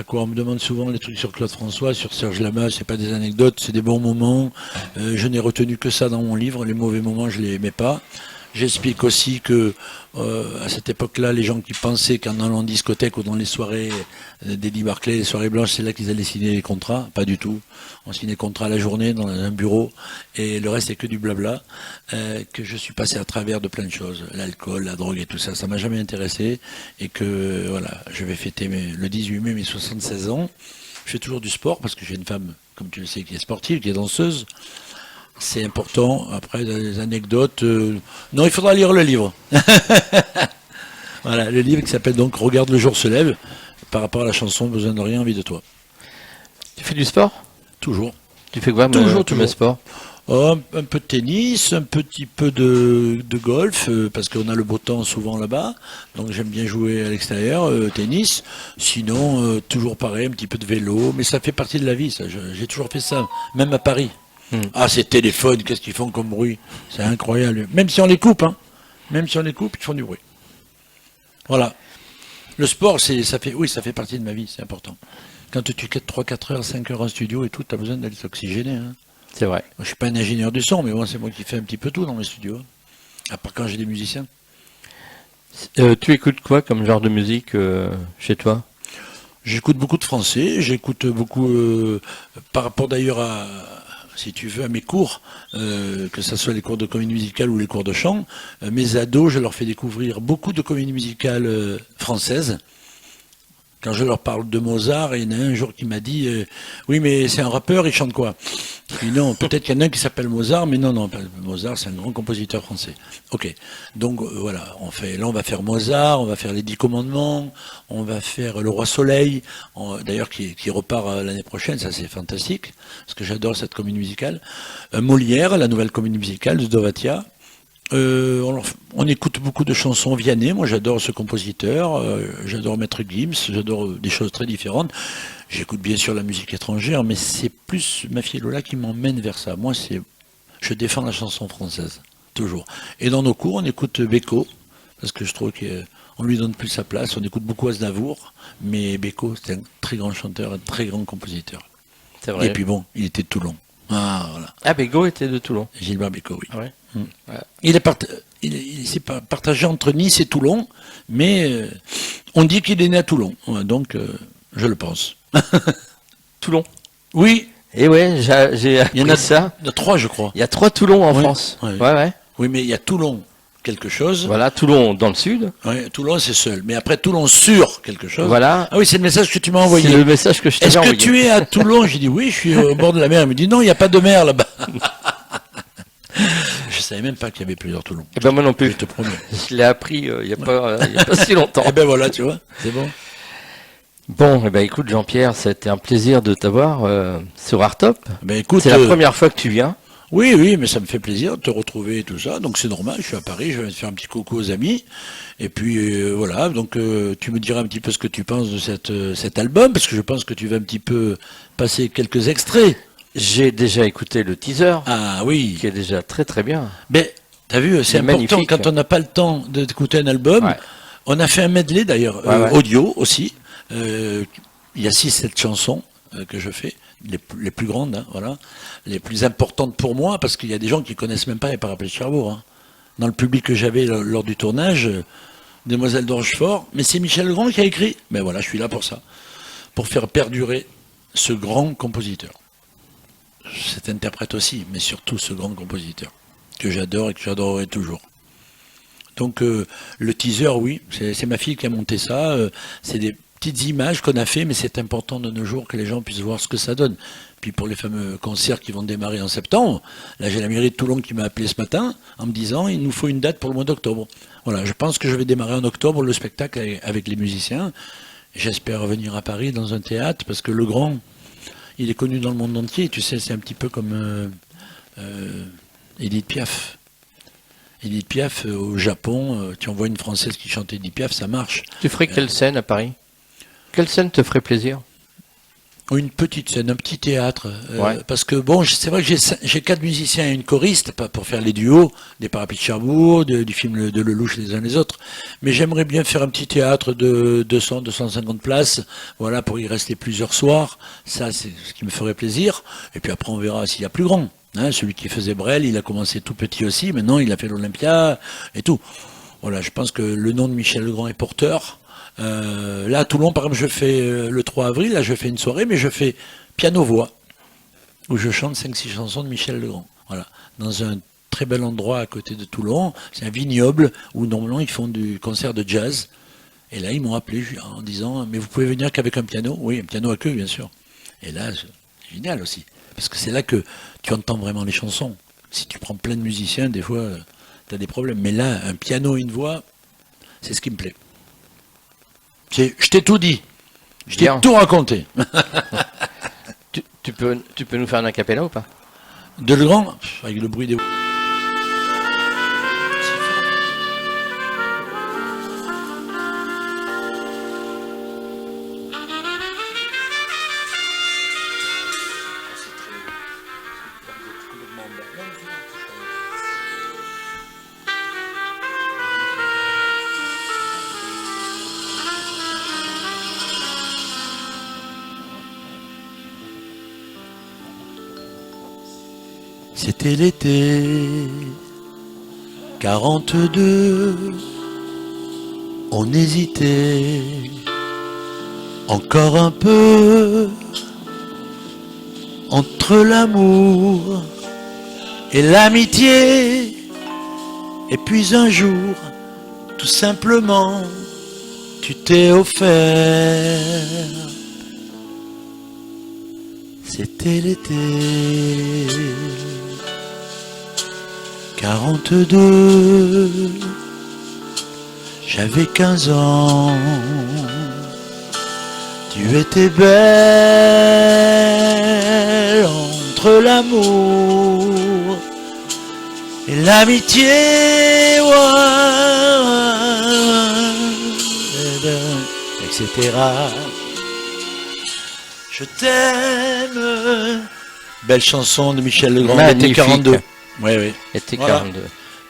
quoi on me demande souvent les trucs sur Claude François, sur Serge Lama, c'est pas des anecdotes, c'est des bons moments. Je n'ai retenu que ça dans mon livre, les mauvais moments, je les mets pas. J'explique aussi que à cette époque-là, les gens qui pensaient qu'en allant en discothèque ou dans les soirées d'Eddie Barclay, les soirées blanches, c'est là qu'ils allaient signer les contrats. Pas du tout. On signait les contrats la journée dans un bureau et le reste c'est que du blabla. Que je suis passé à travers de plein de choses, l'alcool, la drogue et tout ça, ça m'a jamais intéressé et que voilà, je vais fêter le 18 mai mes 76 ans. Je fais toujours du sport parce que j'ai une femme, comme tu le sais, qui est sportive, qui est danseuse. C'est important. Après, des anecdotes. Non, il faudra lire le livre. Voilà, le livre qui s'appelle donc Regarde le jour se lève, par rapport à la chanson Besoin de rien, envie de toi. Tu fais du sport? Toujours. Tu fais quoi Toujours. comme sport? Un peu de tennis, un petit peu de golf, parce qu'on a le beau temps souvent là-bas, donc j'aime bien jouer à l'extérieur, tennis. Sinon, toujours pareil, un petit peu de vélo, mais ça fait partie de la vie, ça. J'ai toujours fait ça, même à Paris. Ah, ces téléphones, qu'est-ce qu'ils font comme bruit? C'est incroyable. Même si on les coupe, hein. Même si on les coupe, ils font du bruit. Voilà. Le sport, ça fait partie de ma vie, c'est important. Quand tu quittes 3-4 heures, 5 heures en studio et tout, tu as besoin d'être oxygéné, hein. C'est vrai. Moi, je suis pas un ingénieur du son, mais bon, c'est moi qui fais un petit peu tout dans les studios. À part quand j'ai des musiciens. Tu écoutes quoi comme genre de musique chez toi? J'écoute beaucoup de français, j'écoute beaucoup, par rapport d'ailleurs à, si tu veux, à mes cours, que ce soit les cours de comédie musicale ou les cours de chant, mes ados, je leur fais découvrir beaucoup de comédie musicale française. Quand je leur parle de Mozart, il y en a un jour qui m'a dit oui, mais c'est un rappeur, il chante quoi? Je dis non, peut-être qu'il y en a un qui s'appelle Mozart, mais non, Mozart, c'est un grand compositeur français. Ok, donc voilà, là on va faire Mozart, on va faire les 10 commandements, on va faire Le Roi Soleil, d'ailleurs qui repart l'année prochaine, ça c'est fantastique, parce que j'adore cette comédie musicale. Molière, la nouvelle comédie musicale de Dovatia. On écoute beaucoup de chansons Vianney, moi j'adore ce compositeur, j'adore Maître Gims, j'adore des choses très différentes. J'écoute bien sûr la musique étrangère, mais c'est plus ma fille Lola qui m'emmène vers ça. Moi, je défends la chanson française, toujours. Et dans nos cours, on écoute Beko, parce que je trouve qu'on lui donne plus sa place. On écoute beaucoup Aznavour, mais Beko, c'est un très grand chanteur, un très grand compositeur. C'est vrai. Et puis bon, il était de Toulon. Ah, voilà. Ah, Beko était de Toulon. Gilbert Beko, oui. Ah ouais. Il s'est partagé entre Nice et Toulon, mais on dit qu'il est né à Toulon. Ouais, donc, je le pense. Toulon. Oui. Et ouais, j'ai Il y en appris ça. Il y en a 3, je crois. Il y a 3 Toulon en Oui. France. Oui. Ouais. Oui, mais il y a Toulon quelque chose. Voilà, Toulon dans le sud. Ouais, Toulon, c'est seul. Mais après, Toulon sur quelque chose. Voilà. Ah oui, c'est le message que tu m'as envoyé. C'est le message que je t'ai Est-ce que envoyé. tu es à Toulon? J'ai dit oui, je suis au bord de la mer. Il me dit non, il n'y a pas de mer là-bas. Je savais même pas qu'il y avait plusieurs Toulon. Eh ben moi non Je plus. te promets. Je l'ai appris il y a pas si longtemps. Eh ben voilà, tu vois, c'est bon. Bon, eh ben écoute Jean-Pierre, c'était un plaisir de t'avoir sur Artop. Ben écoute, C'est la première fois que tu viens. oui, mais ça me fait plaisir de te retrouver et tout ça. Donc c'est normal, je suis à Paris, je vais te faire un petit coucou aux amis. Et puis voilà, donc tu me diras un petit peu ce que tu penses de cet album, parce que je pense que tu vas un petit peu passer quelques extraits. J'ai déjà écouté le teaser, Ah oui. qui est déjà très très bien. Mais t'as vu, c'est C'est important magnifique. quand on n'a pas le temps d'écouter un album. Ouais. On a fait un medley d'ailleurs, Ouais. audio aussi. Il y a 6-7 chansons que je fais, les plus grandes, hein, voilà, les plus importantes pour moi, parce qu'il y a des gens qui connaissent même pas les Parapluies de Cherbourg. Hein. Dans le public que j'avais lors du tournage, Demoiselle de Rochefort, mais c'est Michel Legrand qui a écrit. Mais voilà, je suis là pour ça, pour faire perdurer ce grand compositeur. Cet interprète aussi, mais surtout ce grand compositeur, que j'adore et que j'adorerai toujours. Donc le teaser, oui, c'est ma fille qui a monté ça, c'est des petites images qu'on a fait, mais c'est important de nos jours que les gens puissent voir ce que ça donne. Puis pour les fameux concerts qui vont démarrer en septembre, là j'ai la mairie de Toulon qui m'a appelé ce matin en me disant il nous faut une date pour le mois d'octobre. Voilà, je pense que je vais démarrer en octobre le spectacle avec les musiciens. J'espère revenir à Paris dans un théâtre, parce que le grand, il est connu dans le monde entier, tu sais, c'est un petit peu comme Edith Piaf. Edith Piaf, au Japon, tu envoies une Française qui chante Edith Piaf, ça marche. Tu ferais quelle scène à Paris? Quelle scène te ferait plaisir? Une petite scène, un petit théâtre. Ouais. Parce que bon, c'est vrai que j'ai 4 musiciens et une choriste, pas pour faire les duos, des Parapluies de Cherbourg, du film de Lelouch les uns les autres. Mais j'aimerais bien faire un petit théâtre de 200-250 places, voilà, pour y rester plusieurs soirs. Ça, c'est ce qui me ferait plaisir. Et puis après, on verra s'il y a plus grand. Hein, celui qui faisait Brel, il a commencé tout petit aussi. Maintenant, il a fait l'Olympia et tout. Voilà, je pense que le nom de Michel Legrand est porteur. Là, à Toulon, par exemple, je fais le 3 avril, là, je fais une soirée, mais je fais piano-voix, où je chante 5-6 chansons de Michel Legrand. Voilà, dans un très bel endroit à côté de Toulon. C'est un vignoble où normalement ils font du concert de jazz. Et là, ils m'ont appelé en disant mais vous pouvez venir qu'avec un piano? Oui, un piano à queue, bien sûr. Et là, c'est génial aussi, parce que c'est là que tu entends vraiment les chansons. Si tu prends plein de musiciens, des fois, tu as des problèmes. Mais là, un piano et une voix, c'est ce qui me plaît. Je t'ai tout dit. Je t'ai Bien. tout raconté. Tu peux nous faire un acapella ou pas? De Legrand, avec le bruit des... C'était l'été 42, on hésitait encore un peu entre l'amour et l'amitié. Et puis un jour, tout simplement, tu t'es offert. C'était l'été 42, j'avais 15 ans, tu étais belle entre l'amour et l'amitié, etc. Je t'aime. Belle chanson de Michel Legrand, Magnifique. l'été 42. Oui. Été Voilà. 42.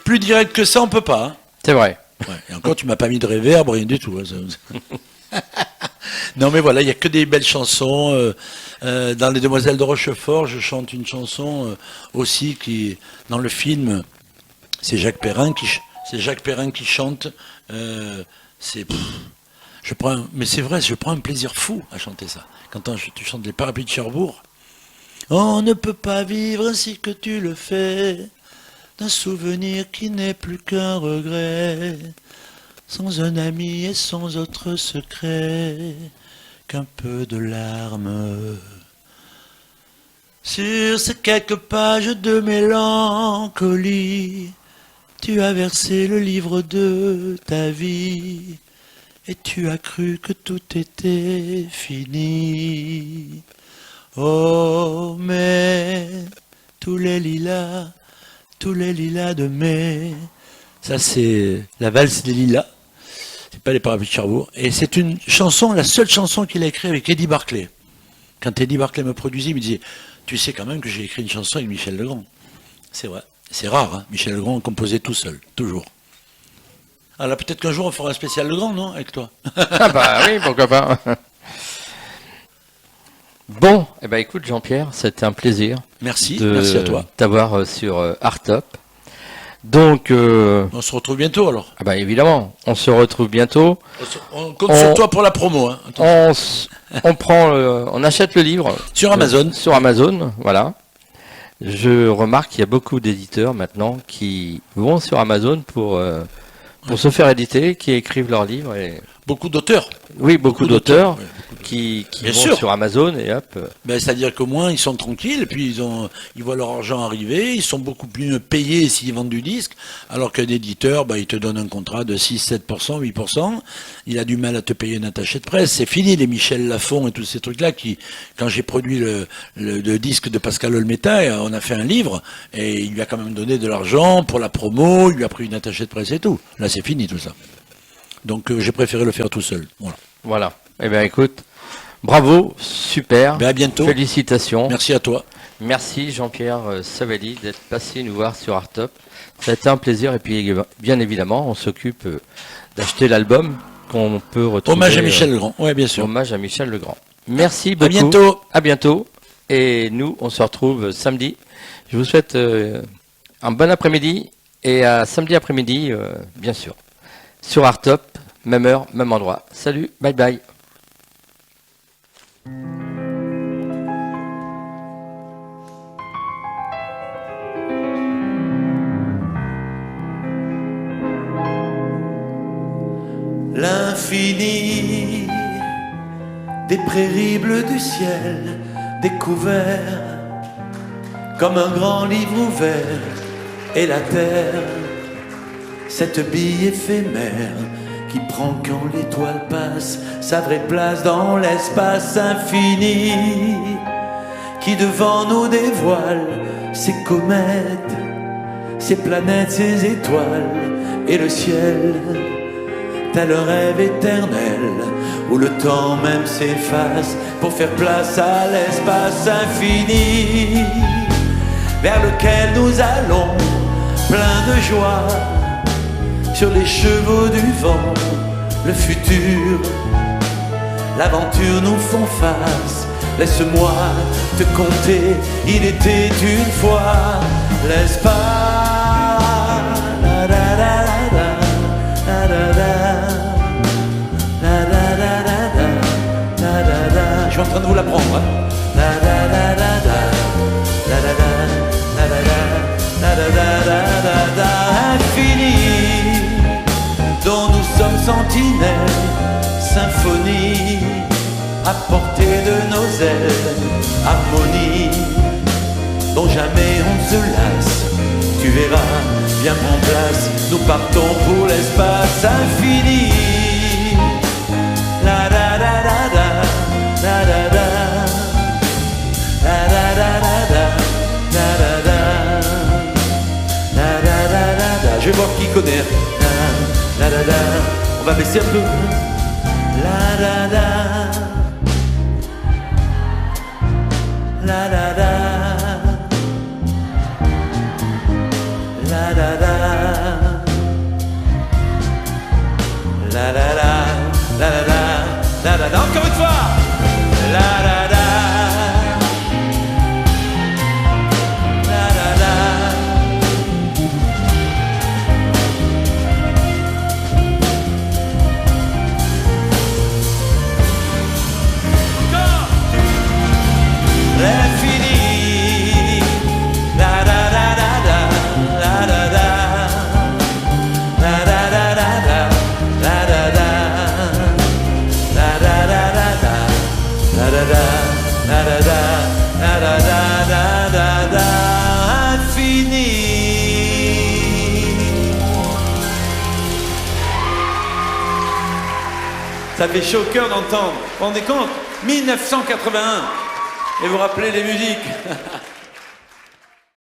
Plus direct que ça, on peut pas. Hein. C'est vrai. Ouais. Et encore, tu m'as pas mis de réverb, rien du tout. Hein, ça. Non, mais voilà, il y a que des belles chansons. Dans Les Demoiselles de Rochefort, je chante une chanson aussi qui, dans le film, c'est Jacques Perrin qui chante. Mais c'est vrai, je prends un plaisir fou à chanter ça. Quand tu chantes Les Parapluies de Cherbourg. On ne peut pas vivre ainsi que tu le fais, d'un souvenir qui n'est plus qu'un regret, sans un ami et sans autre secret qu'un peu de larmes. Sur ces quelques pages de mélancolie, tu as versé le livre de ta vie, et tu as cru que tout était fini. Oh, mais tous les lilas de mai. Ça, c'est la valse des lilas. C'est pas les Parapluies de Cherbourg. Et c'est une chanson, la seule chanson qu'il a écrite avec Eddie Barclay. Quand Eddie Barclay me produisait, il me disait, tu sais quand même que j'ai écrit une chanson avec Michel Legrand. C'est vrai. C'est rare, hein. Michel Legrand composait tout seul, toujours. Alors peut-être qu'un jour on fera un spécial Legrand, non, avec toi. Ah bah oui, pourquoi pas. Bon, eh ben écoute Jean-Pierre, c'était un plaisir Merci, de merci à toi. t'avoir sur Art Top. Donc, On se retrouve bientôt alors. ah bah évidemment, on se retrouve bientôt. On compte sur toi pour la promo. Hein. On on achète le livre Sur Amazon. Sur Amazon, voilà. Je remarque qu'il y a beaucoup d'éditeurs maintenant qui vont sur Amazon pour se faire éditer, qui écrivent leurs livres. Et... Beaucoup d'auteurs. Oui, beaucoup d'auteurs ouais. qui Bien vont sûr. sur Amazon et hop. Ben, c'est-à-dire qu'au moins ils sont tranquilles, et puis ils voient leur argent arriver, ils sont beaucoup plus payés s'ils vendent du disque, alors qu'un éditeur, ben, il te donne un contrat de 6-7%, 8%, il a du mal à te payer une attachée de presse. C'est fini les Michel Lafon et tous ces trucs-là qui, quand j'ai produit le disque de Pascal Olmeta, on a fait un livre, et il lui a quand même donné de l'argent pour la promo, il lui a pris une attachée de presse et tout. Là c'est fini tout ça. Donc j'ai préféré le faire tout seul. Voilà. Voilà. Eh bien écoute, bravo, super. Ben, à bientôt. Félicitations. Merci à toi. Merci Jean-Pierre Savelli d'être passé nous voir sur Art Top. Ça a été un plaisir et puis bien évidemment on s'occupe d'acheter l'album qu'on peut retrouver. Hommage à Michel Legrand. Ouais, bien sûr. Hommage à Michel Legrand. Merci beaucoup. À bientôt. À bientôt. Et nous, on se retrouve samedi. Je vous souhaite un bon après-midi et à samedi après-midi, bien sûr. Sur Art Top, même heure, même endroit. Salut, bye bye. L'infini des prairies bleues du ciel découvert comme un grand livre ouvert, et la terre, cette bille éphémère qui prend quand l'étoile passe sa vraie place dans l'espace infini, qui devant nous dévoile ces comètes, ces planètes, ces étoiles et le ciel, tel un rêve éternel où le temps même s'efface pour faire place à l'espace infini vers lequel nous allons, plein de joie, sur les chevaux du vent. Le futur, l'aventure nous font face. Laisse-moi te conter, il était une fois l'espace. La, la, la, la, la, la, la, la, la, la, la, la. Je suis en train de vous l'apprendre. La, la, la, la, la, la, la, la, la, la, la, la, la, la, infini, dont nous sommes sentinelles, symphonie à portée de nos ailes, harmonie dont jamais on ne se lasse. Tu verras, viens prendre place, nous partons pour l'espace infini. La la la la la, la la la, la la la la la, la la la, la la la la la. Je vais voir qui connaît. La la la, on va baisser un peu. La la la. La la la, la la la, la la la, la la la, la la la, encore une fois, la la la, la la la, l'infini, la la la la la, la la la, la la la la la, la la la, la la la la la, la la la, la la la, la la la, la la, infini. Ça fait chaud au cœur d'entendre. Vous vous rendez compte? 1981. Et vous rappelez les musiques.